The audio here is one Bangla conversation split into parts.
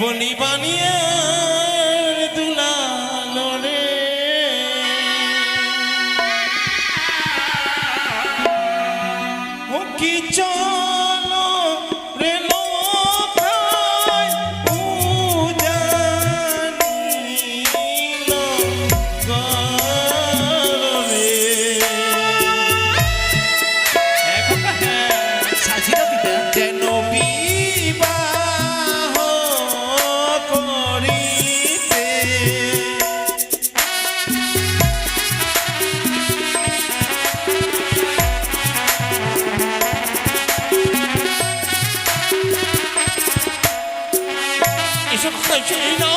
বলি বানিয়ে দুলালো রে ও কি চলো রে লোকায় উজানিল গরে সাজিরা পিতা যেন বিবাহ করিতে এসব খাইছে না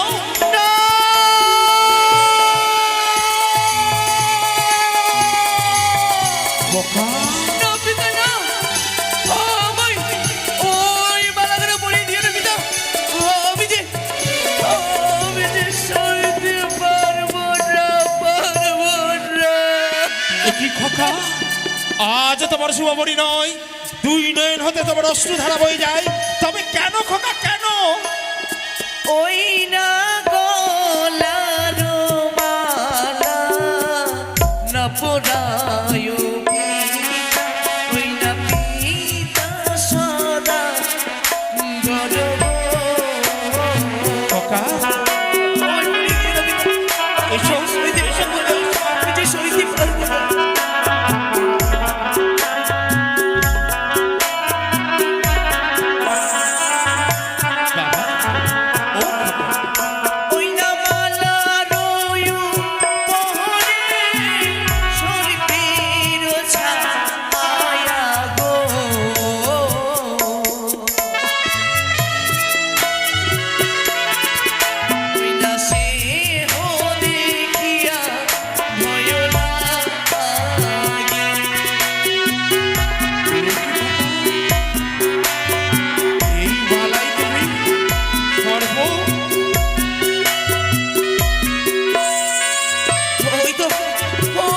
বোকা না পিতা না আমায় ওই বালাগারে পড়ে দিয়ে না পিতা আমি যে সইতে পারবো না কি খোকা আজ তোমার শুভবরী নয় দুই নয়ন হতে তোমার অশ্রুধারা বয়ে যায় তবে কেন খোকা কেন ওই না গলার মালা না পরায় ওই না পিতা সদা গরব খোকা এসো সইতে আমি যে সইতে পারবো না বাবা ও খোকা ওই না মালা রয়ু পহরে সইতের ছায়া গো ওই না সে হো দেখিয়া ভয় লাগে এই বালাই তুমি সর্ব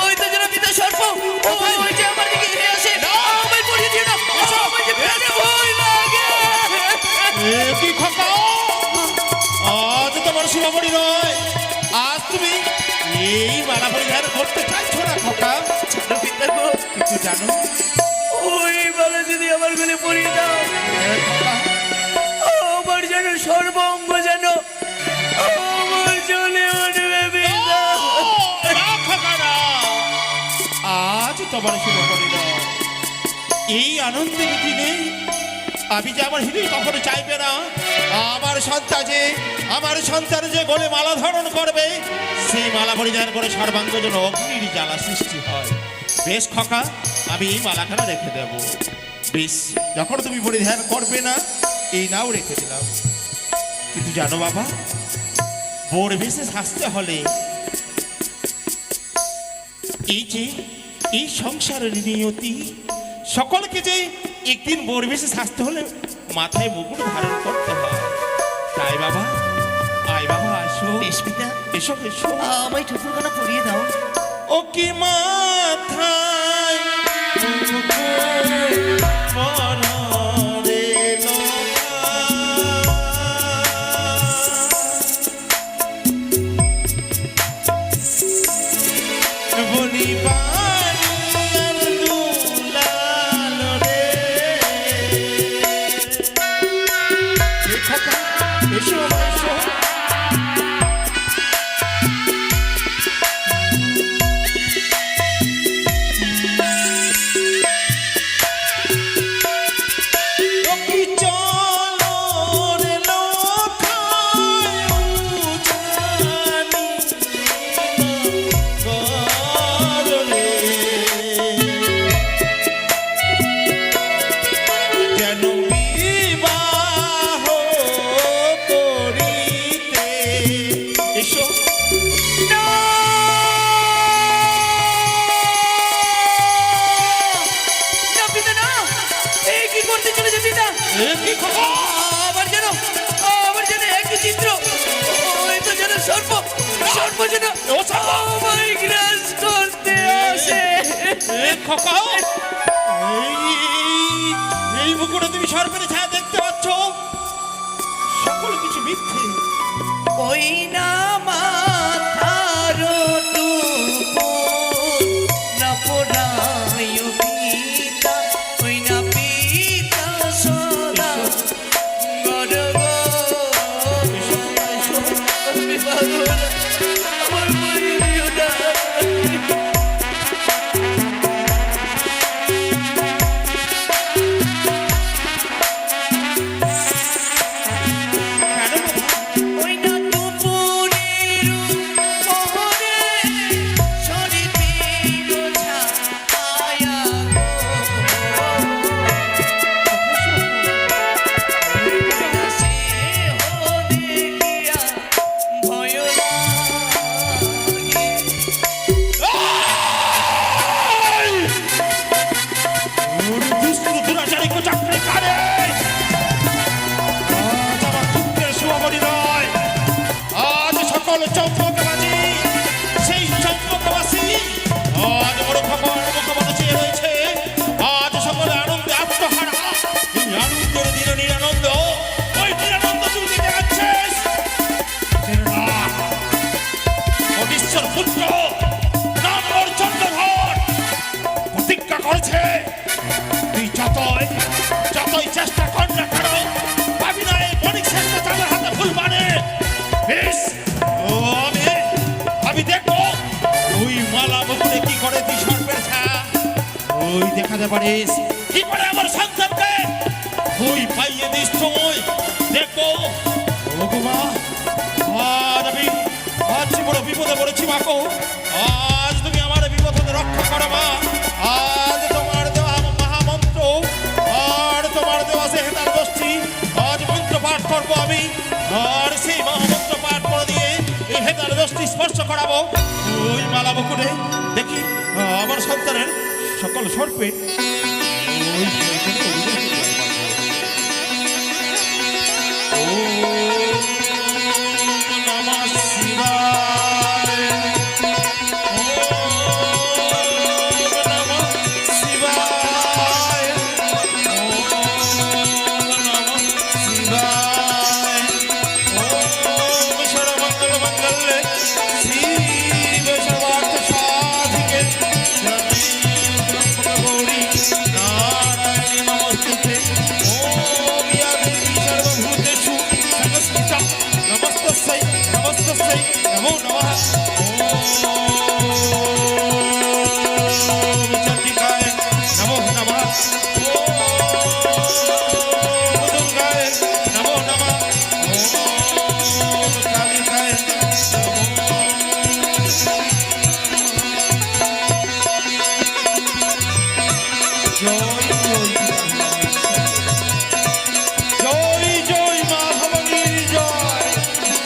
ওই তো যেন পিতা সর্প ওই যে আমার দিকে এগিয়ে আসে আমায় পড়িয়ে দিও না আমায় যে প্রাণে ভয় লাগে কি খোকা আজ তোমার শুভবরী নয় আজ তুমি এই মালা পরিধান করতে চাইছো না খোকা ছাড়ো পিতা গো কিছু জানো ওই বলে যদি আমার গলে পড়িয়ে দাও খোকা আমার যেন সর্বঙ্গ যেন আমার চলে উঠবে পিতা আজ তোমার শুভবরী নয় এই আনন্দের দিনে আমি যে আমার হৃদয় কখনো চাইবে না আমার সন্তান যে গলে মালা ধারণ করবে সেই মালা পরিধান করে সর্বাঙ্গ যেন অগ্নির জ্বালা সৃষ্টি হয় বেশ খোকা আমি এই মালাখানা রেখে দেব বেশ যখন তুমি পরিধান করবে না এই নাও রেখে দিলাম কিন্তু জানো বাবা বোর বেশে সাজতে হলে এই যে এই সংসারের নিয়তি সকলকে যে একদিন বোর বেশে সাজতে হলে মাথায় মুকুট ধারণ করতে হয় তাই বাবা আয় বাবা আসো বেশ পিতা এসো এসো আমায় ঠুকুরখানা পরিয়ে দাও ও কি মাথায় মুকুট পরনে লোকা। বলি বানিয়ার দুলালো রে। এ খোকা, এসো বাবা, এসো। ও কি চলো রে লোকায় উজানিল গরে। যেন বিবাহ করিতে এসো না পিতা না এই কি করতে চলেছে পিতা এ কি খবর? আবার যেন একই চিত্র ওই তো যেন সর্প যেন ও সর্প! আমায় গ্রাস করতে আসে এ খোকা এই মুকুটে তুমি সর্পের ছায়া দেখতে পাচ্ছ সকল কিছু মিথ্যে। ওই না মাথার টুকু না পোড়ায় পিতা, ওই না পিতা সদা গর্ব। আমি পাগল, আমার মরিও না। কেন বাবা? ওই না দুপুরের পহরে শরীফের ছায়া গো। সে হো দেখিয়া ভয় লাগে। ওরে দুষ্টু দুরাচারী কোচাকরি কারে! আজ আমার দুঃখের শুভমণি নয়, আজ সকল চম্পকবাসী, সেই চম্পকবাসী আজ বড় খবর মুখপানে চেয়ে রয়েছে। আজ সকলে আনন্দে আত্মহারা, এই আনন্দের দিন নিরানন্দ, ওই নিরানন্দ তুই দিতে যাচ্ছিস। জেনে রাখ, অনিশ্বর পুত্র নাম ওর চন্দ্রধর প্রতিজ্ঞা করেছে, তুই যতই চেষ্টা কর না কেন, পাবি না এই বণিক শ্রেষ্ঠ চাঁদের হাতে ফুল মানে। বেশ, আমি দেখবো ওই মালা বকুলে কি করে তুই সর্পের ছায়া ওই দেখাতে পারিস, কি করে আমার সন্তানকে ওই পাইয়ে দিস তুই। দেখবো ও গো মা, আজ বড় বিপদে পড়েছি মাকো, আজ তুমি আমার বিপদ হতে রক্ষা করো মা। আজ তোমার দেওয়া মহামন্ত্র আর তোমার দেওয়া যে হেতাল গোষ্ঠী, আজ মন্ত্র পাঠ করবো আমি, আর সেই মহামন্ত্র পাঠ করে দিয়ে এই হেতাল গোষ্ঠী স্পর্শ করাবো ওই মালা বকুলে। দেখি আমার সন্তানের সকল সর্পে ওই নমঃ শিবায়, নমঃ শিবায়, নমঃ শিবায়, সর্বমঙ্গল মঙ্গলে শিব সর্বার্থ সাধিকে গৌরী নারায়ণী নমস্তুতে। ওম ইয়া দেবী সর্বভূতেষু সংস্থিতা নমস্তস্যৈ নমস্তস্যৈ নমো নমঃ। ওম চণ্ডিকায় নমো নমঃ, ওম দুর্গায় নমো নমঃ, ওম কালিকায় নমো। জয় জয় জয় মা ভবানীর জয়,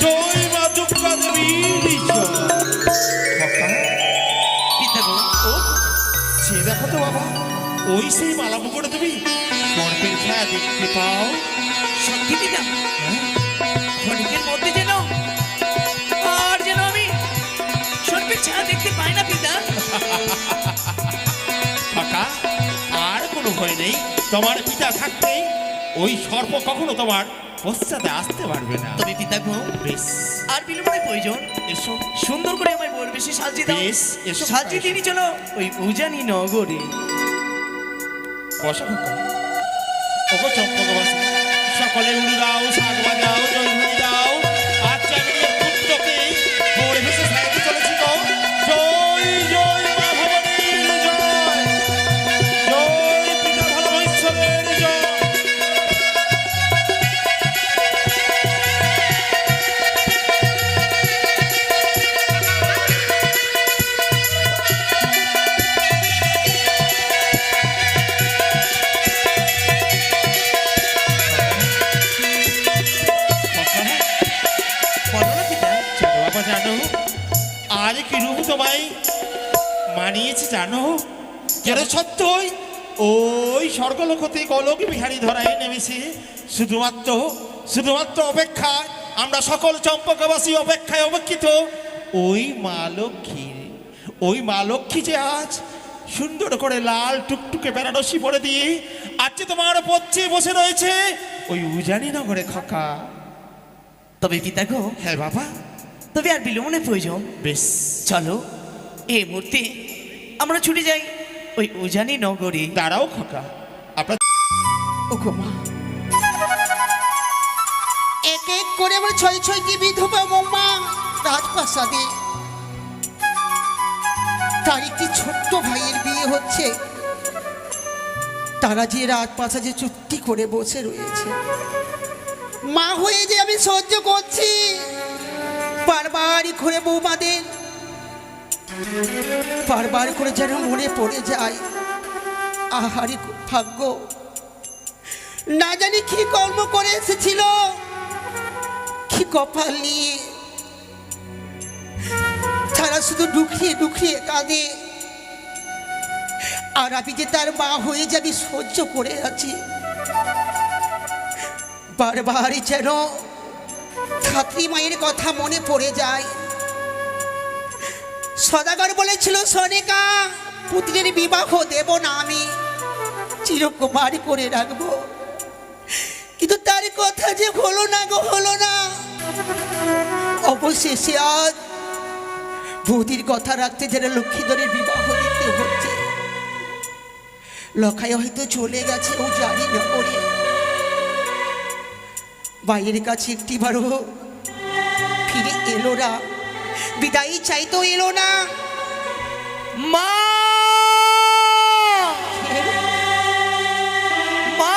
জয় মা দুর্গা দেবীর জয়। বাবা, পিতা গো, ও সে দেখো তো বাবা, ওই সেই মালা মুকুটে তুমি সর্পের ছায়া দেখতে পাও। সত্যি পিতা, ক্ষণিকের মধ্যে যেন আর যেন আমি সর্পের ছায়া দেখতে পাই না পিতা। ফাঁকা আর কোনো ভয় নেই, তোমার পিতা থাকতেই ওই সর্প কখনো তোমার পশ্চাতে আসতে পারবে না। তবে পিতা গো, বেশ, আর বিলম্বনের প্রয়োজন, এসো সুন্দর করে আমায় বর বেশি সাজিয়ে দাও। বেশ, এসো। সাজিয়ে দিনই চলো ওই উজানি নগরে। বসা খোকা, ওগো চম্পকবাসী, সকলে উড়ি দাও, শাক বাজাও, জয়ধ্বনি দাও। আজ আমি নিজের পুত্রকে ভোরে ভেসে সাইতে চলেছি গো। জয় জয় মা ভবানীর জয়, জয় পিতা ভালো ঈশ্বরের জয়। বলো না পিতা। চলো বাবা, জানো আজ কি রূপ তোমায় মানিয়েছে জানো? যেন সত্যই ওই স্বর্গলোকতে গোলক বিহারী ধরায় নেমেছে। শুধুমাত্র অপেক্ষায় আমরা সকল চম্পকবাসী অপেক্ষায় অপেক্ষিত ওই মা লক্ষ্মী যে আজ সুন্দর করে লাল টুকটুকে বেনারসি পরে দিয়ে আজ যে তোমার পথে বসে রয়েছে ওই উজানি নগরে খকা। তবে পিতা গো, হ্যাঁ বাবা, তবে আর বিলম্বনের প্রয়োজন। বেশ চলো এই মুহূর্তে আমরা ছুটে যাই ওই উজানি নগরী। দাঁড়াও খোকা, আপনার ও গো মা, এক এক করে আমরা ছয় ছয়টি বিধবা মা রাজপ্রাসাদে, তার একটি ছোট্ট ভাইয়ের বিয়ে হচ্ছে। তারা যে রাজপ্রাসাদে চুক্তি করে বসে রয়েছে, মা হয়ে যে আমি সহ্য করছি। বারবারই করে বৌমাদের বারবার করে যেন মনে পড়ে যায়, আহারে ভাগ্য, না জানি কি কর্ম করে এসেছিল, কি কপাল নিয়ে তারা শুধু ডুকরিয়ে ডুকরিয়ে কাঁদে। আর আমি যে তার মা হয়ে যাবি সহ্য করে আছি। বারবারই যেন ধাত্রী মায়ের কথা মনে পড়ে যায়। সদাগর বলেছিল, সনিকা পুত্রের বিবাহ দেব না, আমি চিরকুমারী করে রাখবো। কিন্তু তার কথা যে হলো না গো, হলো না। অবশেষে আজ বৌদির কথা রাখতে যারা লক্ষ্মীধরের বিবাহ দিতে হচ্ছে। লখাই হয়তো চলে গেছে ও জানি না করে, বাইরের কাছে একটিবারও ফিরে এলো না, বিদায় চাইতো এলো না। মা মা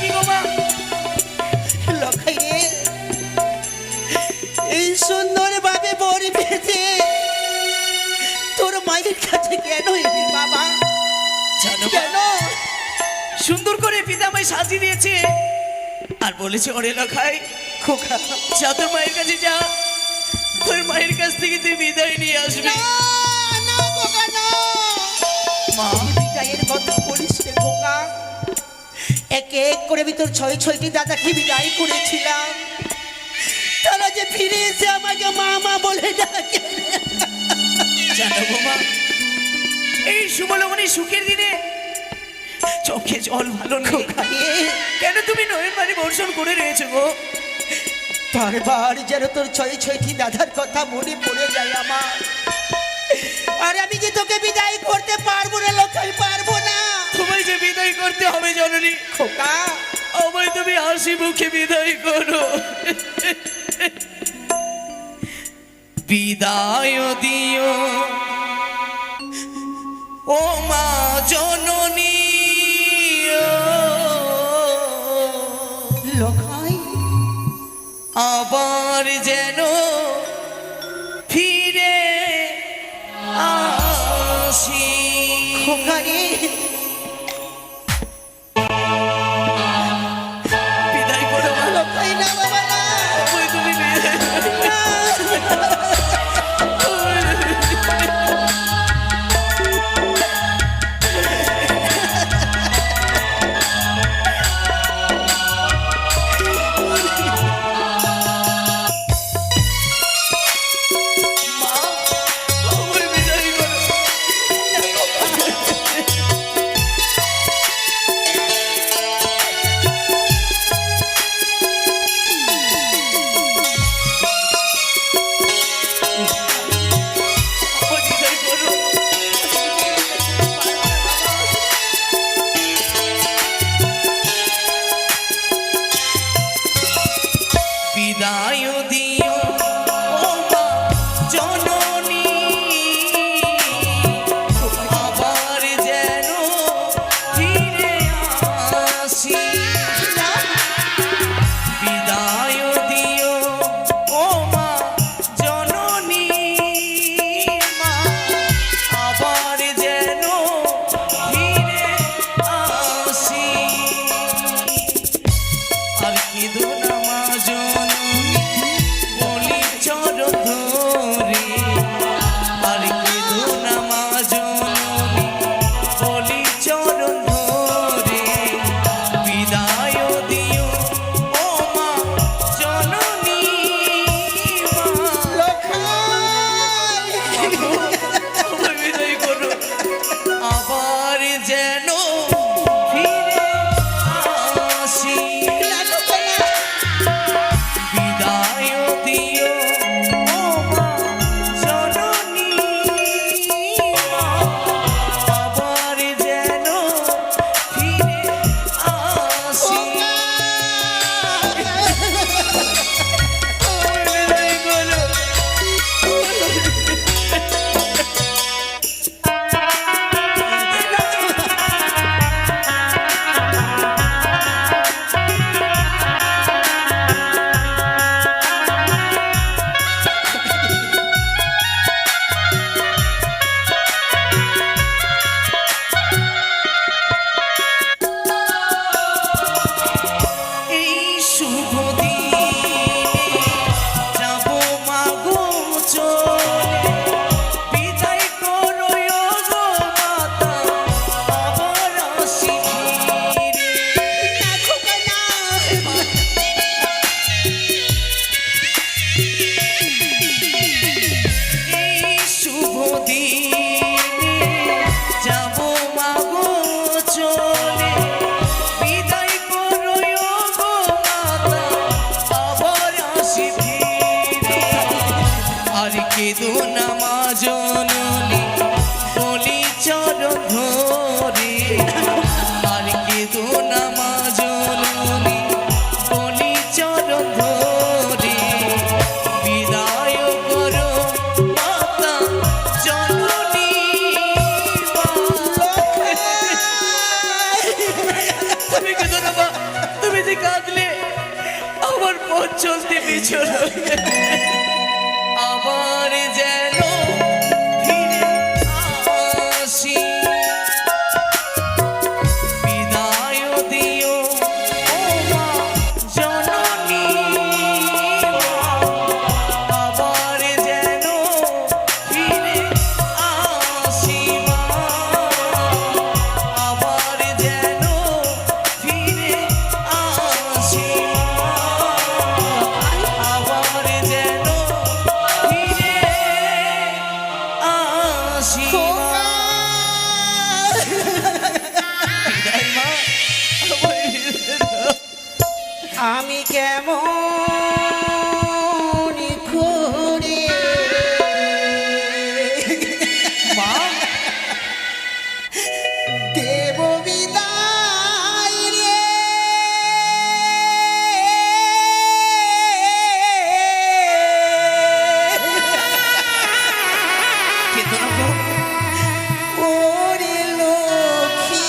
কি গো মা? লখাই রে, এই সুন্দর ভাবে বড়ি বেঁধে তোর মায়ের কাছে কেন এলি বাবা? জানো কেন? সুন্দর করে পিতামাই সাজিয়ে দিয়েছে আর বলেছে, ওরে লখাই খোকা, যা তোর মায়ের কাছে যা, তোর মায়ের কাছ থেকে তুই বিদায় নিয়ে আসবি। না না খোকা, না। মা বিদায়ের কথা বলিস রে খোকা। এক এক করে আমি তোর ছয় ছয়টি দাদাকে বিদায় করেছিলাম, তারা যে ফিরে এসে আমাকে মা মা বলে ডাকে। জানো গো মা, এই শুভলগ্নে সুখের দিনে চোখে জল ভালো নেই। কেন তুমি নয়ন বাড়ি বর্ষণ করে রয়েছো গো? বারবার যেন তোর ছয় ছয়টি দাদার কথা মনে পড়ে যায় আমার। আর আমি যে তোকে বিদায় করতে পারবো না লোকাল, পারবো না। তোমায় যে বিদায় করতে হবে জননী, খোকা, আমায় তুমি হাসি মুখে বিদায় করো। বিদায় দিও ও মা জননী, লোকাই আবার যেন ফিরে আসি। খোকা রে, বিদায় করো মা। লোকাই না বাবা না। আমায় তুমি বিদায় করো। মা, আমায় বিদায় করো। চলে বিদায় করো গো মাতা, আবার আসি ফিরে। আর কেঁদো না মা জননী বলি চরণ ধরে, আর কেঁদো না মা জননী বলি চরণ ধরে। বিদায় করো মাতা জননী মা। তুমি কেঁদো না মা, তুমি যে কাঁদলে আমার পথ চলতে পিছন আবার যেন ফিরে আসি। বিদায় দিও ও মা জননী মা, আবার যেন ফিরে আসি মা, আবার যেন ফিরে আসি মা, আবার যেন ফিরে আসি মা। বিদায় মা, আমায় ফিরে দাও। আমি কেমন করে মা, দেব বিদায় রে, কেঁদো না গো। ওরে লক্ষ্মীন্দর।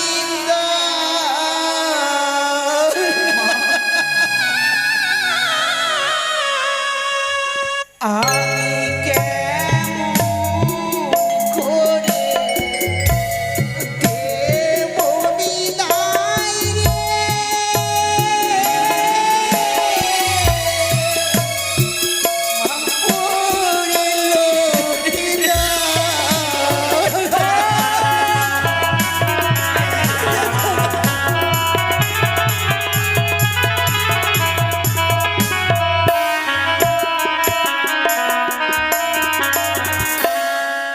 আমি কেমন করে দেব বিদায় রে, ওরে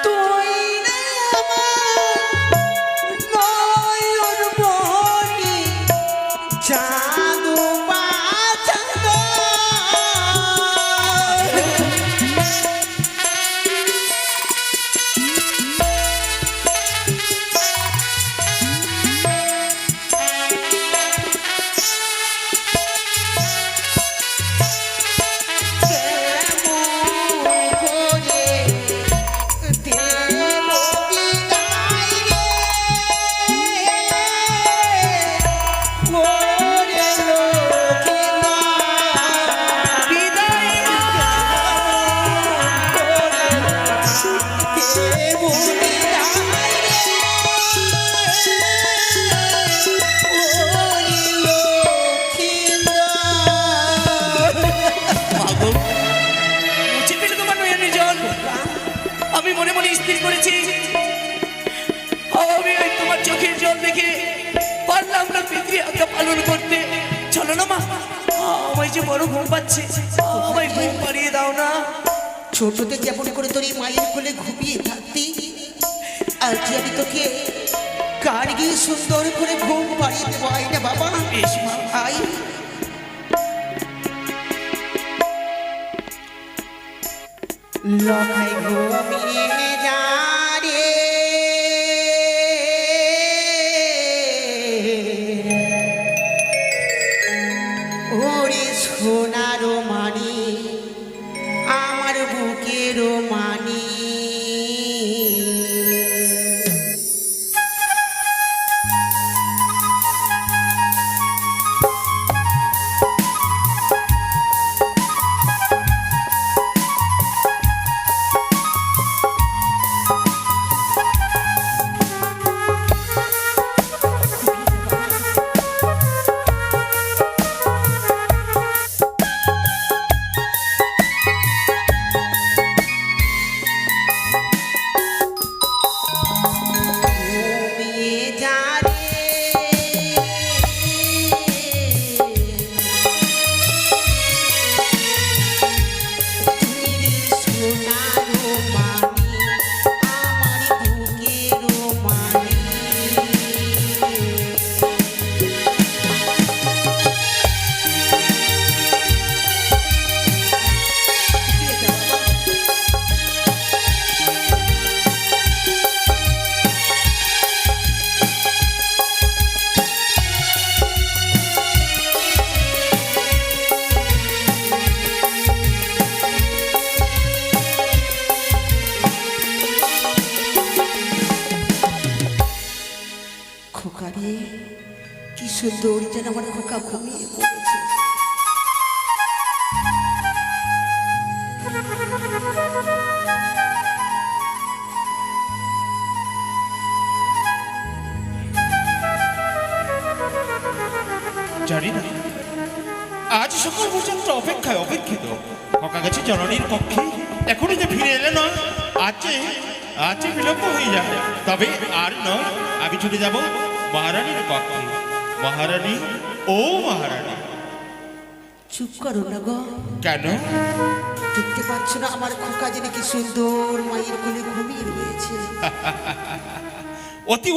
তুই রে আমার নয়ন মণি, জাদু বাঁচানো। কেমন করে দেব বিদায় রে, ওরে লক্ষ্মীন্দর। বিদায় মা, দেব বিদায় রে, ওরে লক্ষ্মীন্দর। মা গো, মুছে ফেলে তোমার নয়নের জল। আমি মনে মনে স্থির করেছি, আমি ওই তোমার চোখের জল দেখে পারলাম না পৃথিবী আজ্ঞা পালন করতে। চলো না মা, আমায় যে বড় ঘুম পাচ্ছে, আমায় ঘুম পাড়িয়ে দাও না। ছোটতে যেমন করে তোর এই মায়ের কোলে ঘুমিয়ে থাকতি, আর যে আমি তোকে কার্গিল সুন্দর করে ঘুম পাড়িয়ে দেবো। আই না বাবা, বেশ মা, আই। লখাই ঘুমিয়ে যা রে, ওরে সোনার মানি, আমার বুকের মানি। খোকা রে, কি সুন্দর যেন আমার খোকা ঘুমিয়ে পড়েছে। জানি না আজ সকাল পর্যন্ত অপেক্ষায় অপেক্ষিত খোকা গেছে জননীর কক্ষে, এখনো যে ফিরে এলে না, আজ বিলম্ব হয়ে যাবে। তবে আর নয়, আমি ছুটে যাব মহারানীর কক্ষে। মহারানী, ও মহারানী। চুপ করো না গো। কেন? দেখতে পাচ্ছ না আমার খোকা যেন কি সুন্দর মায়ের কোলে ঘুমিয়ে রয়েছে। অতি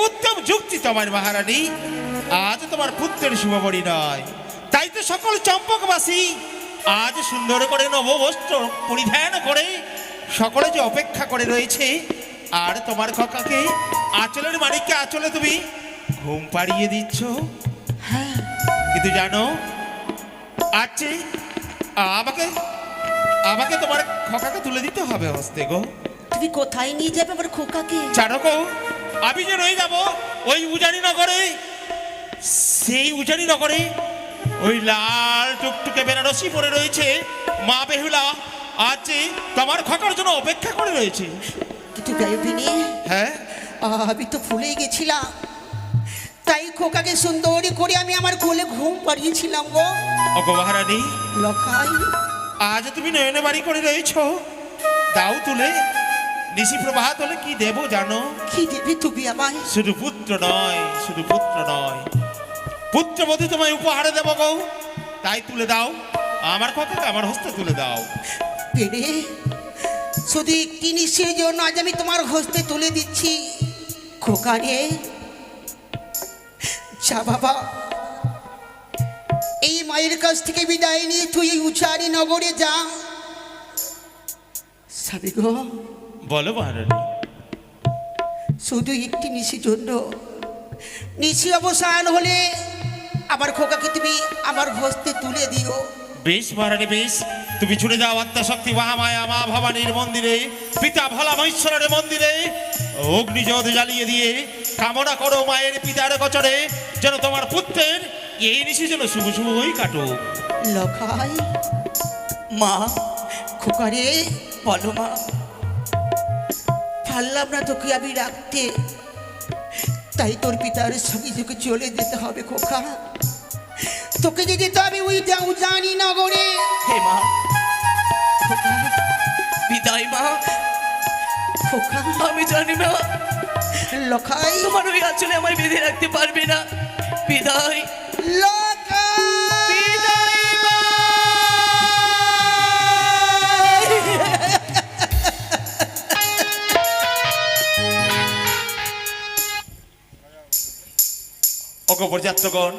উত্তম যুক্তি তোমার মহারানী। আজ তোমার পুত্রের শুভ পরিণয়, তাই তো সকল চম্পকবাসী আজ সুন্দর করে নববস্ত্র পরিধান করে সকলে যে অপেক্ষা করে রয়েছে। আর তোমার খোকাকে আঁচলের মানিককে আঁচলে তুমি ঘুম পাড়িয়ে দিচ্ছ। হ্যাঁ, কিন্তু জানো, আজ আমাকে তোমার খোকাকে তুলে দিতে হবে হস্তে গো। তুমি কোথায় নিয়ে যাবে আমার খোকাকে? জানো গো, আমি যে রয়ে যাব ওই উজানি নগরে। সেই উজানি নগরে ওই লাল টুকটুকে বেনারসি পরে রয়েছে মা বেহুলা, আজ তোমার খোকার জন্য অপেক্ষা করে রয়েছে। কিন্তু গায়বিনী, হ্যাঁ, আমি তো ভুলেই গেছিলাম, তাই খোকাকে সুন্দর করে আমি আমার কোলে ঘুম পাড়িয়েছিলাম গো। ওগো মহারানী, লখাই, আজ তুমি নয়নে বাড়ি করে রয়েছ, দাও তুলে। নিশি প্রভাত হলে কি দেব জানো? কি দেবে তুমি আমায়? শুধু পুত্র নয়, পুত্রবধূ তোমায় উপহারে দেব গো। তাই তুলে দাও আমার খোকাকে, আমার হস্তে তুলে দাও। পেরে শুধু একটি নিশ্চয়ের জন্য আজ আমি তোমার হস্তে তুলে দিচ্ছি। খোকা রে, যা বাবা, এই মায়ের কাছ থেকে বিদায় নিয়ে তুই উচারি নগরে যা। সাবি গো, বলো মহারানী। শুধু একটি নিশির জন্য, নিশি অবসান হলে আমার খোকাকে তুমি আমার হস্তে তুলে দিও। বেশ মহারানী, বেশ। তুমি ছুটে যাও আত্মাশক্তি মহামায়া মা ভবানীর মন্দিরে, পিতা ভোলা মহেশ্বরের মন্দিরে অগ্নিজোত জ্বালিয়ে দিয়ে কামনা করো মায়ের পিতার গোচরে যেন তোমার পুত্রের এই নিশি যেন শুভ শুভ হয়ে কাটুক। লখাই, মা, খোকা রে, বলো মা। পারলাম না তোকে আমি রাখতে, তাই তোর পিতার সঙ্গে তোকে চলে যেতে হবে খোকা। তোকে যে যেতে হবে ওই উজানি নগরে। হে মা, খোকা, বিদায় মা। খোকা, আমি জানি না লখাই, তোমার ওই আঁচলে আমায় বেঁধে রাখতে পারবে না। বিদায়, লখাই। বিদায় মা। অগপরযাত্রগণ,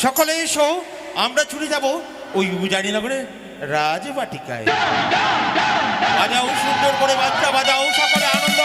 সকলে এসো, আমরা ছুটে যাব ওই উজানি নগরের রাজবাটিকায়। বাজাও সুন্দর করে বাচ্চা বাজাও, সকলে আনন্দ